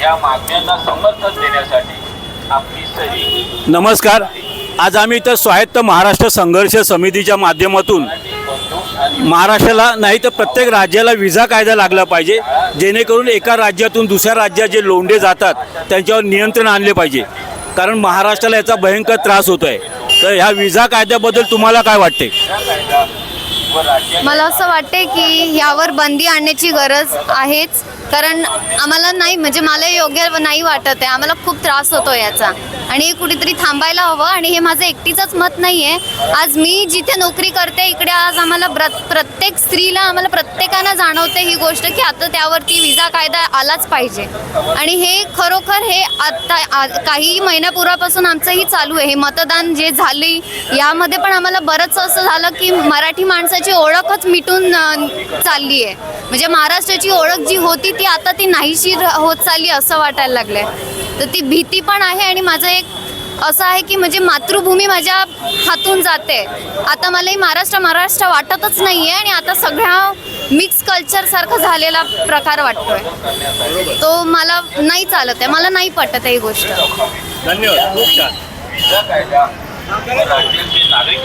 या मागण्यांना समर्थन देण्यासाठी आपली सही। नमस्कार, आज आम्ही इथं स्वायत्त महाराष्ट्र संघर्ष समितीच्या माध्यमातून महाराष्ट्राला नाही तर प्रत्येक राज्याला विजा कायदा लागला पाहिजे, जेणेकरून एका राज्यातून दुसऱ्या राज्यात जे लोंढे जातात त्यांच्यावर नियंत्रण आणले पाहिजे, कारण महाराष्ट्राला याचा भयंकर त्रास होतो आहे। तर ह्या विजा कायद्याबद्दल तुम्हाला काय वाटते? मला असं वाटते की यावर बंदी आणण्याची गरज आहेच, कारण आम्हाला नाही म्हणजे मला योग्य नाही वाटत आहे, आम्हाला खूप त्रास होतो याचा आणि हे कुठेतरी थांबायला हवं। आणि हे माझं एकटीचंच मत नाही आहे, आज मी जिथे नोकरी करते इकडे आज आम्हाला प्रत्येक स्त्रीला आम्हाला प्रत्येकानं जाणवते ही गोष्ट की आता त्यावरती विजा कायदा आलाच पाहिजे। आणि हे खरोखर हे आता काही महिन्यापूर्वापासून आमचंही चालू आहे। हे मतदान जे झाले यामध्ये पण आम्हाला बरंच असं झालं की मराठी माणसाची ओळखच मिटून चालली आहे, म्हणजे महाराष्ट्राची ओळख जी होती ती आता ती नाहीशी होत चालली असं वाटायला लागलंय। तर ती भीती पण आहे आणि माझं एक असं आहे की म्हणजे मातृभूमी माझ्या हातून जाते, आता मलाही महाराष्ट्र वाटतच नाही आहे आणि आता सगळ्या मिक्स कल्चरसारखं झालेला प्रकार वाटतोय, तो मला नाही चालत आहे, मला नाही पटत आहे ही गोष्ट। धन्यवाद, खूप छान। विजा कायदा राज्याचे नागरिक